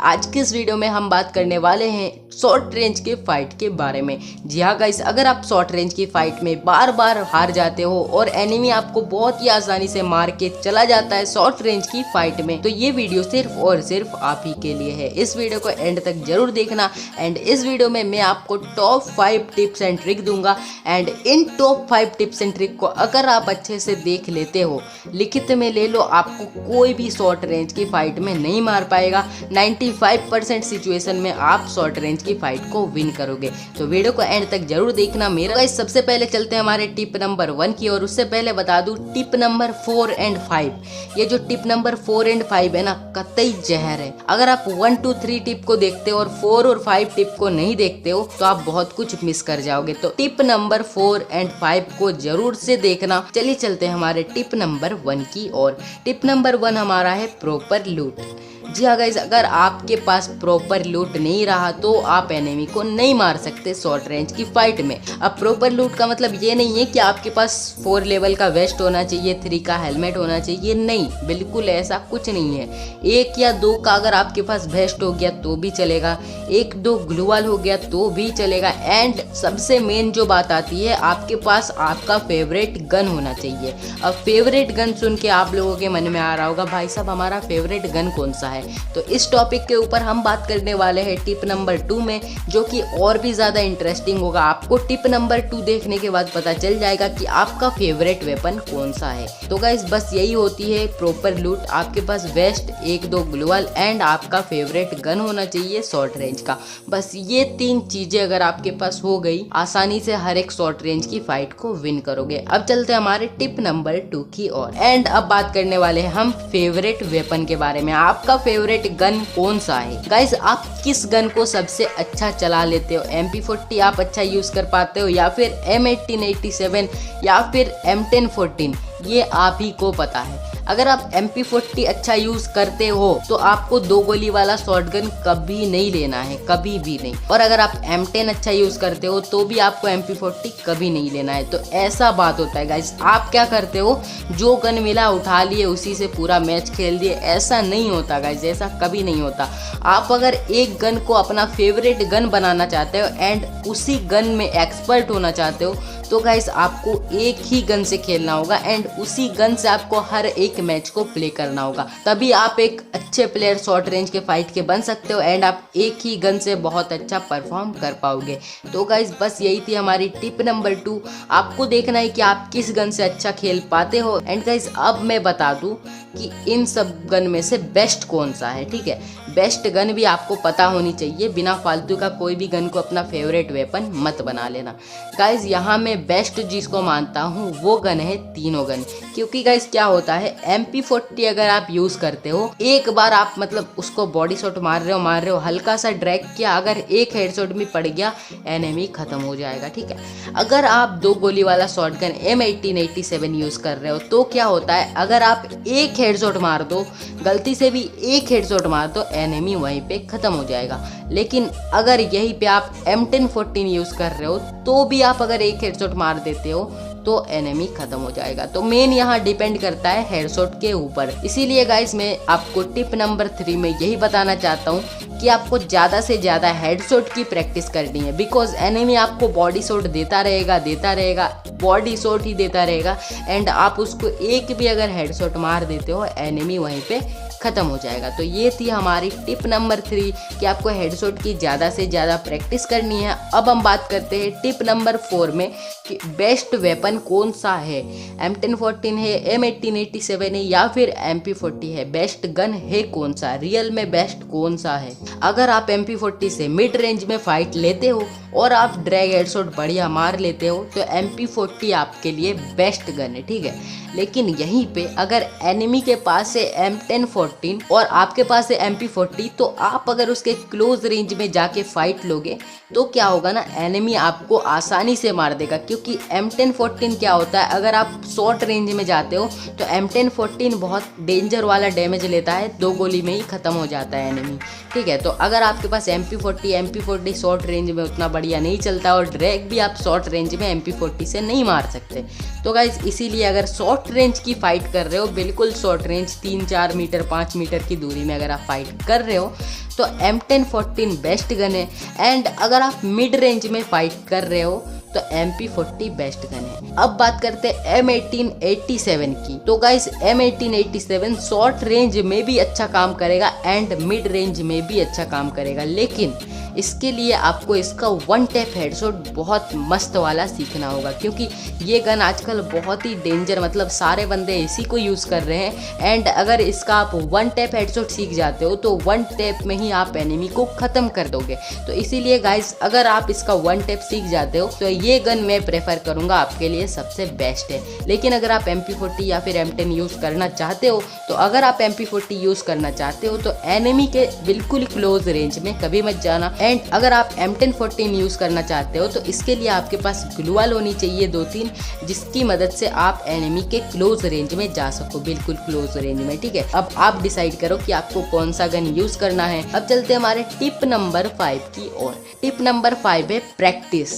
आज के इस वीडियो में हम बात करने वाले हैं शॉर्ट रेंज के फाइट के बारे में। जी हाँ गाइस, अगर आप शॉर्ट रेंज की फाइट में बार बार हार जाते हो और एनिमी आपको बहुत ही आसानी से मार के चला जाता है शॉर्ट रेंज की फाइट में, तो ये वीडियो सिर्फ और सिर्फ आप ही के लिए है। इस वीडियो को एंड तक जरूर देखना। एंड इस वीडियो में मैं आपको टॉप 5 टिप्स एंड ट्रिक दूंगा। And in top 5 tips and trick को अगर आप अच्छे से देख लेते हो, लिखित में ले लो, आपको कोई भी शॉर्ट रेंज की फाइट में नहीं मार पाएगा। 95% सिचुएशन में आप शॉर्ट रेंज की फाइट को विन करोगे। तो वीडियो को एंड तक जरूर देखना। मेरा गाइस सबसे पहले चलते हैं हमारे टिप नंबर 1 की और उससे पहले बता दूं टिप नंबर 4 एंड 5। ये जो टिप नंबर 4 एंड 5 है ना, कतई जहर है। अगर आप 1 2 3 टिप को देखते हो और 4 और 5 टिप को नहीं देखते हो तो आप बहुत कुछ मिस कर जाओगे। तो टिप नंबर 4 एंड 5 को जरूर से देखना। चलिए चलते हैं हमारे टिप नंबर 1 की और टिप नंबर 1 हमारा है प्रॉपर लूट। जी हाँ गाइस, अगर आपके पास प्रॉपर लूट नहीं रहा तो आप एनिमी को नहीं मार सकते शॉर्ट रेंज की फाइट में। अब प्रॉपर लूट का मतलब ये नहीं है कि आपके पास 4 लेवल का वेस्ट होना चाहिए, 3 का हेलमेट होना चाहिए, नहीं, बिल्कुल ऐसा कुछ नहीं है। 1 या 2 का अगर आपके पास वेस्ट हो गया तो भी चलेगा, 1-2 ग्लूवाल हो गया तो भी चलेगा। एंड सबसे मेन जो बात आती है, आपके पास आपका फेवरेट गन होना चाहिए। अब फेवरेट गन सुन के आप लोगों के मन में आ रहा होगा, भाई साहब हमारा फेवरेट गन कौन सा है? तो इस टॉपिक के ऊपर हम बात करने वाले हैं टिप नंबर 2 में, जो कि और भी ज्यादा इंटरेस्टिंग होगा। आपको टिप नंबर 2 देखने के बाद पता चल जाएगा कि आपका फेवरेट वेपन कौन सा है। तो गाइस बस यही होती है प्रॉपर लूट। आपके पास वेस्ट, 1-2 ग्लोअल एंड आपका फेवरेट गन होना चाहिए शॉर्ट रेंज का। बस ये 3 चीजें अगर आपके पास हो गई, आसानी से हर एक शॉर्ट रेंज की फाइट को विन करोगे। अब चलते हैं हमारे टिप नंबर 2 की ओर। एंड अब बात करने वाले हैं हम फेवरेट वेपन के बारे में। आपका फेवरेट गन कौन सा है? गाइस आप किस गन को सबसे अच्छा चला लेते हो? MP40 आप अच्छा यूज कर पाते हो, या फिर M1887 या फिर M1014? ये आप ही को पता है। अगर आप MP40 अच्छा यूज करते हो तो आपको 2 गोली वाला शॉटगन कभी नहीं लेना है, कभी भी नहीं। और अगर आप M10 अच्छा यूज करते हो तो भी आपको MP40 कभी नहीं लेना है। तो ऐसा बात होता है गाइस। आप क्या करते हो, जो गन मिला उठा लिए, उसी से पूरा मैच खेल दिए। ऐसा नहीं होता गाइस, ऐसा कभी नहीं होता। आप अगर एक गन को अपना फेवरेट गन बनाना चाहते हो एंड उसी गन में एक्सपर्ट होना चाहते हो तो गाइस आपको एक ही गन से खेलना होगा एंड उसी गन से आपको हर एक मैच को प्ले करना होगा। तभी आप एक अच्छे प्लेयर शॉर्ट रेंज के फाइट के बन सकते हो एंड आप एक ही गन से बहुत अच्छा परफॉर्म कर पाओगे। तो गाइस बस यही थी हमारी टिप नंबर 2। आपको देखना है कि आप किस गन से अच्छा खेल पाते हो। एंड गाइस अब मैं बता दूं कि इन सब गन में से बेस्ट कौन सा है, ठीक है? बेस्ट गन भी आपको पता होनी चाहिए। बिना फालतू का कोई भी गन को अपना फेवरेट वेपन मत बना लेना। गाइस यहाँ मैं बेस्ट जिसको मानता हूँ वो गन है तीनों गन। क्योंकि गाइस क्या होता है, MP40 अगर आप यूज करते हो, एक बार आप मतलब उसको बॉडी शॉट मार रहे हो, हल्का सा ड्रैग किया, अगर एक हेडशॉट भी पड़ गया एनिमी खत्म हो जाएगा, ठीक है? अगर आप 2 गोली वाला शॉटगन M1887 यूज कर रहे हो तो क्या होता है, अगर आप एक हेडशॉट मार दो, गलती से भी एक हेडशॉट मार दो, एनिमी वहीं पे खत्म हो जाएगा। लेकिन अगर यहीं पे आप M1014 यूज कर रहे हो तो भी आप अगर एक हेडशॉट मार देते हो तो एनिमी खत्म हो जाएगा। तो मेन यहाँ डिपेंड करता है हेडशॉट के ऊपर। इसीलिए गाइस मैं आपको टिप नंबर 3 में यही बताना चाहता हूँ कि आपको ज़्यादा से ज़्यादा हेडशॉट की प्रैक्टिस करनी है। बिकॉज एनिमी आपको बॉडी शॉट देता रहेगा, बॉडी शॉट ही देता रहेगा एंड आप उसको एक भी अगर हेडशॉट मार देते हो एनिमी वहीं पे खत्म हो जाएगा। तो ये थी हमारी टिप नंबर 3 कि आपको हेडशॉट की ज़्यादा से ज़्यादा प्रैक्टिस करनी है। अब हम बात करते हैं टिप नंबर 4 में कि बेस्ट वेपन कौन सा है। M1014 है, M1887 है या फिर MP40 है? बेस्ट गन है कौन सा, रियल में बेस्ट कौन सा है? अगर आप MP40 से मिड रेंज में फाइट लेते हो और आप ड्रैग हेडशॉट बढ़िया मार लेते हो तो MP40 आपके लिए बेस्ट गन है, ठीक है? लेकिन यहीं पे अगर एनिमी के पास है M1014 और आपके पास है MP40, तो आप अगर उसके क्लोज रेंज में जाके फाइट लोगे तो क्या होगा ना, एनिमी आपको आसानी से मार देगा। क्योंकि M1014 क्या होता है, अगर आप शॉर्ट रेंज में जाते हो तो M1014 बहुत डेंजर वाला डैमेज लेता है, 2 गोली में ही खत्म हो जाता है एनिमी, ठीक है? तो अगर आपके पास MP40 शॉर्ट रेंज में उतना बढ़िया नहीं चलता और ड्रैग भी आप शॉर्ट रेंज में MP40 से नहीं मार सकते। तो गाइज इसीलिए अगर शॉर्ट रेंज की फाइट कर रहे हो, बिल्कुल शॉर्ट रेंज 3-4 मीटर 5 मीटर की दूरी में अगर आप फाइट कर रहे हो तो M1014 बेस्ट गन है। एंड अगर आप मिड रेंज में फाइट कर रहे हो तो MP40 बेस्ट गन है। अब बात करते हैं M1887 की। तो गाइस M1887 शॉर्ट रेंज में भी अच्छा काम करेगा एंड मिड रेंज में भी अच्छा काम करेगा, लेकिन इसके लिए आपको इसका वन टैप हेडशॉट बहुत मस्त वाला सीखना होगा, क्योंकि ये गन आजकल बहुत ही डेंजर, मतलब सारे बंदे इसी को यूज़ कर रहे हैं। एंड अगर इसका आप वन टैप हेडशॉट सीख जाते हो तो वन टैप में ही आप एनिमी को ख़त्म कर दोगे। तो इसीलिए गाइस अगर आप इसका वन टैप सीख जाते हो तो ये गन मैं प्रेफर करूँगा, आपके लिए सबसे बेस्ट है। लेकिन अगर आप MP40 या फिर M10 यूज़ करना चाहते हो, तो अगर आप MP40 यूज़ करना चाहते हो तो एनिमी के बिल्कुल क्लोज रेंज में कभी मत जाना। एंड अगर आप M1014 यूज़ करना चाहते हो तो इसके लिए आपके पास ग्लूवाल होनी चाहिए 2-3, जिसकी मदद से आप एनिमी के क्लोज रेंज में जा सको, बिल्कुल क्लोज रेंज में। ठीक है, अब आप डिसाइड करो कि आपको कौन सा गन यूज़ करना है। अब चलते हैं हमारे टिप नंबर 5 की ओर। टिप नंबर 5 है प्रैक्टिस।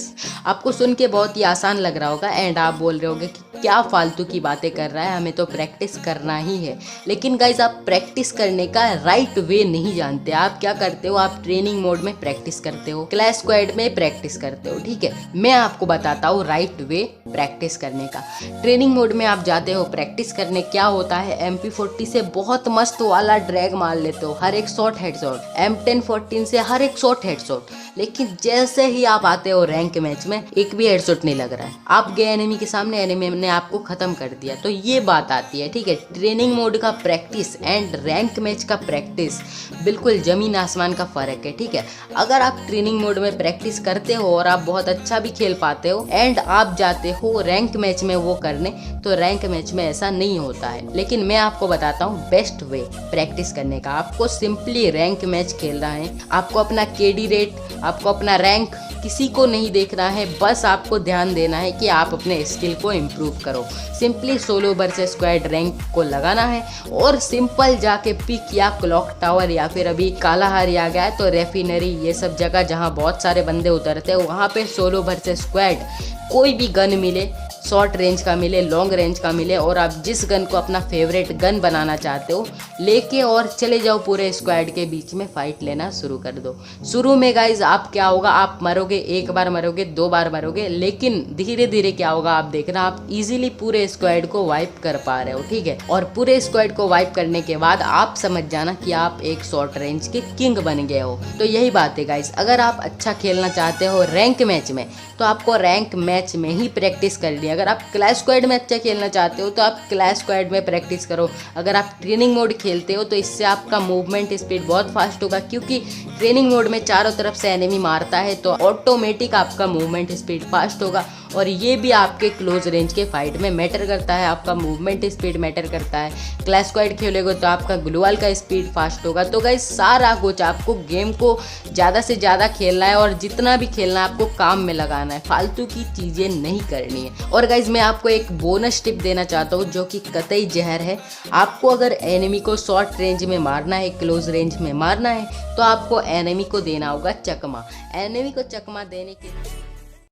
आपको सुन के बहुत ही आसान लग रहा होगा एंड आप बोल रहे होगे कि क्या फालतू की बातें कर रहा है, हमें तो प्रैक्टिस करना ही है। लेकिन गाइज आप प्रैक्टिस करने का राइट वे नहीं जानते। आप क्या करते हो, आप ट्रेनिंग मोड में प्रैक्टिस करते हो, क्लैश स्क्वाड में प्रैक्टिस करते हो। ठीक है, मैं आपको बताता हूँ राइट वे प्रैक्टिस करने का। ट्रेनिंग मोड में आप जाते हो प्रैक्टिस करने, क्या होता है MP40 से बहुत मस्त वाला ड्रैग मार लेते हो, हर एक शॉट हेडशॉट। M1014 से हर एक शॉट हेडशॉट। लेकिन जैसे ही आप आते हो रैंक मैच में एक भी हेडशॉट नहीं लग रहा है, आप गए एनिमी के सामने, एनिमी ने आपको खत्म कर दिया। तो ये बात आती है। ठीक है, ट्रेनिंग मोड का प्रैक्टिस एंड रैंक मैच का प्रैक्टिस बिल्कुल जमीन आसमान का फर्क है। ठीक है, अगर आप ट्रेनिंग मोड में प्रैक्टिस करते हो और आप बहुत अच्छा भी खेल पाते हो एंड आप जाते हो रैंक मैच में वो करने, तो रैंक मैच में ऐसा नहीं होता है। लेकिन मैं आपको बताता हूँ बेस्ट वे प्रैक्टिस करने का। आपको सिंपली रैंक मैच खेलना है, आपको अपना KD रेट, आपको अपना रैंक किसी को नहीं देखना है, बस आपको ध्यान देना है कि आप अपने स्किल को इम्प्रूव करो। Simply solo versus squad rank को लगाना है और सिंपल जाके पिक या क्लॉक टावर या फिर अभी कालाहारी आ गया है तो रेफिनरी, ये सब जगह जहाँ बहुत सारे बंदे उतरते हैं वहाँ पे सोलो वर्सेस स्क्वाड कोई भी गन मिले, शॉर्ट रेंज का मिले, लॉन्ग रेंज का मिले, और आप जिस गन को अपना फेवरेट गन बनाना चाहते हो लेके और चले जाओ, पूरे स्क्वाड के बीच में फाइट लेना शुरू कर दो। शुरू में गाइज आप क्या होगा, आप मरोगे, एक बार मरोगे, 2 बार मरोगे, लेकिन धीरे धीरे क्या होगा आप देखना, आप इजीली पूरे स्क्वाड को वाइप कर पा रहे हो। ठीक है, और पूरे स्क्वाड को वाइप करने के बाद आप समझ जाना कि आप एक शॉर्ट रेंज के किंग बन गए हो। तो यही बात है गाइज, अगर आप अच्छा खेलना चाहते हो रैंक मैच में तो आपको रैंक मैच में ही प्रैक्टिस करनी है। अगर आप क्लैश स्क्वाड में अच्छा खेलना चाहते हो तो आप क्लैश स्क्वाड में प्रैक्टिस करो। अगर आप ट्रेनिंग मोड खेलते हो तो इससे आपका मूवमेंट स्पीड बहुत फास्ट होगा, क्योंकि ट्रेनिंग मोड में चारों तरफ से एनिमी मारता है तो ऑटोमेटिक आपका मूवमेंट स्पीड फास्ट होगा। और ये भी आपके क्लोज रेंज के फाइट में मैटर करता है, आपका मूवमेंट स्पीड मैटर करता है। क्लैश स्क्वाड खेलोगे तो आपका ग्लूवाल का स्पीड फास्ट होगा। तो गाइस सारा कुछ आपको गेम को ज़्यादा से ज़्यादा खेलना है और जितना भी खेलना है आपको काम में लगाना है, फालतू की चीज़ें नहीं करनी है। और गाइस मैं आपको एक बोनस टिप देना चाहता हूँ जो कि कतई जहर है। आपको अगर एनिमी को शॉर्ट रेंज में मारना है, क्लोज रेंज में मारना है, तो आपको एनिमी को देना होगा चकमा। एनिमी को चकमा देने के लिए